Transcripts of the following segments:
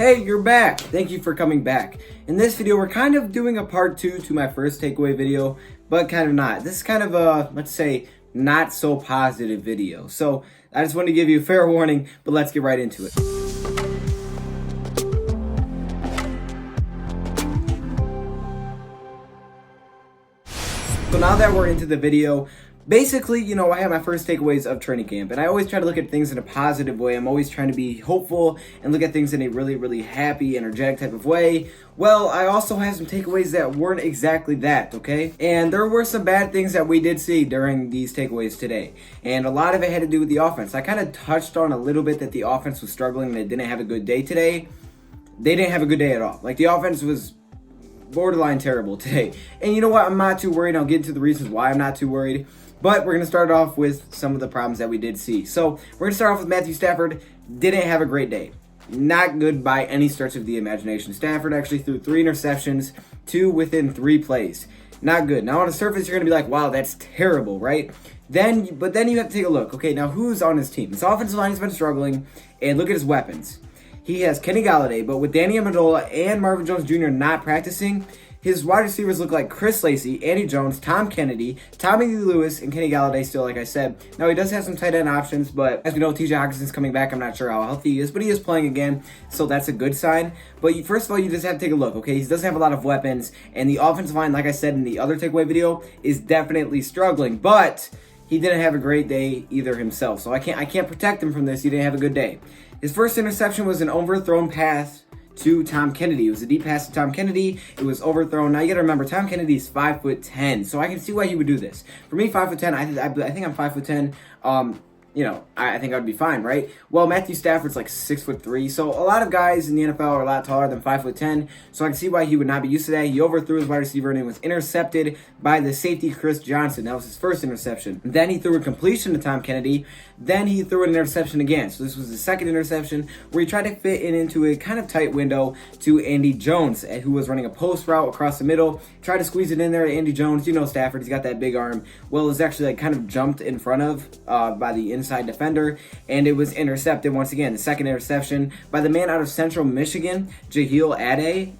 Hey, you're back! Thank you for coming back. In this video, we're kind of doing a part 2 to my first takeaway video, but kind of not. This is kind of a, let's say, not so positive video. So I just want to give you a fair warning, but let's get right into it. So now that we're into the video, basically, I have my first takeaways of training camp, and I always try to look at things in a positive way. I'm always trying to be hopeful and look at things in a really, really happy, energetic type of way. Well, I also have some takeaways that weren't exactly that, okay? And there were some bad things that we did see during these takeaways today, and a lot of it had to do with the offense. I kind of touched on a little bit that the offense was struggling and they didn't have a good day today. They didn't have a good day at all. Like, the offense was borderline terrible today. And you know what? I'm not too worried. I'll get into the reasons why I'm not too worried. But we're going to start off with some of the problems that we did see. So we're going to start off with Matthew Stafford. Didn't have a great day. Not good by any stretch of the imagination. Stafford actually threw 3 interceptions, 2 within 3 plays. Not good. Now on the surface, you're going to be like, wow, that's terrible, right? But then you have to take a look. Okay, now who's on his team? His offensive line has been struggling, and look at his weapons. He has Kenny Galladay, but with Danny Amendola and Marvin Jones Jr. not practicing, his wide receivers look like Chris Lacey, Andy Jones, Tom Kennedy, Tommy Lee Lewis, and Kenny Galladay still, like I said. Now, he does have some tight end options, but as we know, TJ Hawkinson's coming back. I'm not sure how healthy he is, but he is playing again, so that's a good sign. But first of all, you just have to take a look, okay? He doesn't have a lot of weapons, and the offensive line, like I said in the other takeaway video, is definitely struggling, but he didn't have a great day either himself, so I can't protect him from this. He didn't have a good day. His first interception was an overthrown pass to Tom Kennedy. It was a deep pass to Tom Kennedy. It was overthrown. Now you gotta remember, Tom Kennedy's 5'10", so I can see why he would do this. For me, 5'10", I think I'm 5'10". I think I'd be fine, right? Well, Matthew Stafford's like 6'3", so a lot of guys in the NFL are a lot taller than 5'10", so I can see why he would not be used to that. He overthrew his wide receiver and it was intercepted by the safety Chris Johnson. That was his first interception. Then he threw a completion to Tom Kennedy. Then he threw an interception again. So this was the second interception where he tried to fit it into a kind of tight window to Andy Jones, who was running a post route across the middle. Tried to squeeze it in there to Andy Jones. You know Stafford, he's got that big arm. Well, it was actually like kind of jumped in front of by the inside defender, and it was intercepted once again. The second interception by the man out of Central Michigan, Jahil Adai.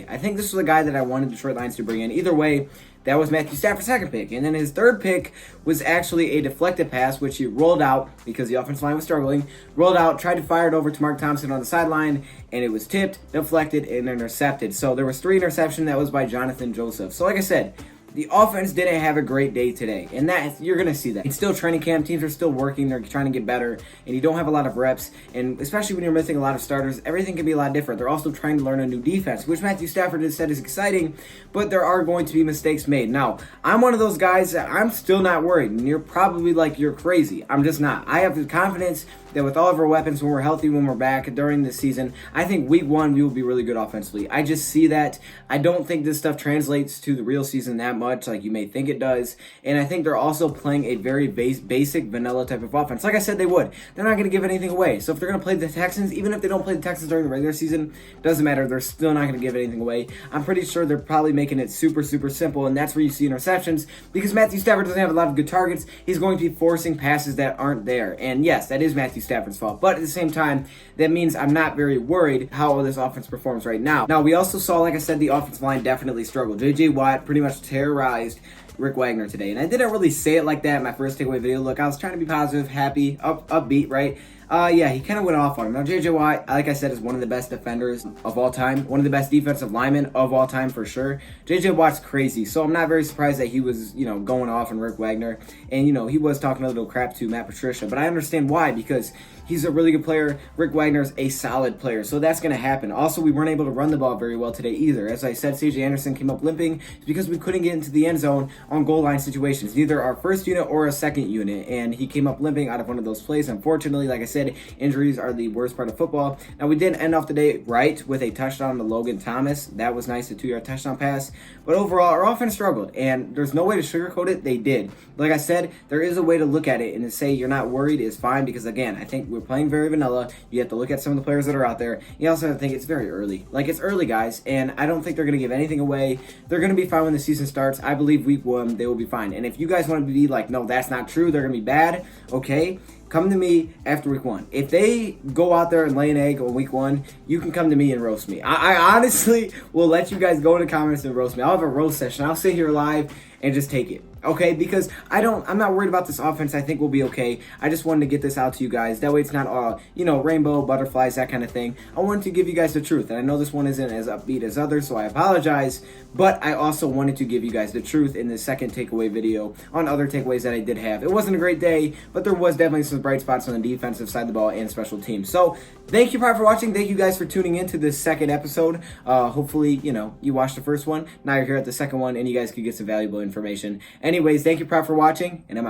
I think this was the guy that I wanted Detroit Lions to bring in. Either way, that was Matthew Stafford's second pick. And then his third pick was actually a deflected pass, which he rolled out because the offensive line was struggling. Rolled out, tried to fire it over to Mark Thompson on the sideline, and it was tipped, deflected, and intercepted. So there was 3 interceptions. That was by Jonathan Joseph. So like I said, the offense didn't have a great day today, and that you're going to see that. It's still training camp. Teams are still working. They're trying to get better, and you don't have a lot of reps, and especially when you're missing a lot of starters, everything can be a lot different. They're also trying to learn a new defense, which Matthew Stafford has said is exciting, but there are going to be mistakes made. Now, I'm one of those guys that I'm still not worried, and you're probably like, you're crazy. I'm just not. I have the confidence that with all of our weapons, when we're healthy, when we're back during this season, I think week 1 we will be really good offensively. I just see that. I don't think this stuff translates to the real season that much like you may think it does, and I think they're also playing a very basic vanilla type of offense. Like I said, they would. They're not going to give anything away. So if they're going to play the Texans, even if they don't play the Texans during the regular season, doesn't matter. They're still not going to give anything away. I'm pretty sure they're probably making it super, super simple, and that's where you see interceptions, because Matthew Stafford doesn't have a lot of good targets. He's going to be forcing passes that aren't there, and yes, that is Matthew Stafford's fault, but at the same time, that means I'm not very worried how this offense performs right now. Now, we also saw, like I said, the offensive line definitely struggled. J.J. Watt pretty much terrorized Rick Wagner today, and I didn't really say it like that in my first takeaway video. Look, I was trying to be positive, happy, upbeat, right? Yeah, he kind of went off on him. Now, J.J. Watt, like I said, is one of the best defenders of all time, one of the best defensive linemen of all time for sure. J.J. Watt's crazy, so I'm not very surprised that he was, going off on Rick Wagner, and, he was talking a little crap to Matt Patricia, but I understand why, because he's a really good player. Rick Wagner's a solid player, so that's going to happen. Also, we weren't able to run the ball very well today either. As I said, C.J. Anderson came up limping because we couldn't get into the end zone on goal line situations, neither our first unit or a second unit, and he came up limping out of one of those plays. Unfortunately, like I said, injuries are the worst part of football. Now, we did end off the day right with a touchdown to Logan Thomas. That was nice, a 2-yard touchdown pass. But overall, our offense struggled, and there's no way to sugarcoat it. They did. Like I said, there is a way to look at it and to say you're not worried is fine, because, again, I think we're playing very vanilla. You have to look at some of the players that are out there. You also have to think it's very early. Like, it's early, guys, and I don't think they're going to give anything away. They're going to be fine when the season starts. I believe week 1, they will be fine. And if you guys want to be like, no, that's not true, they're going to be bad, okay, come to me after week 1. If they go out there and lay an egg on week 1, you can come to me and roast me. I honestly will let you guys go in the comments and roast me. I'll have a roast session. I'll sit here live and just take it. Okay, because I'm not worried about this offense. I think we'll be okay. I just wanted to get this out to you guys. That way it's not all, rainbow, butterflies, that kind of thing. I wanted to give you guys the truth. And I know this one isn't as upbeat as others, so I apologize. But I also wanted to give you guys the truth in the second takeaway video on other takeaways that I did have. It wasn't a great day, but there was definitely some bright spots on the defensive side of the ball and special teams. So thank you, for watching. Thank you guys for tuning into this second episode. Hopefully, you watched the first one. Now you're here at the second one, and you guys could get some valuable information. Anyways, thank you, for watching, and I'm out.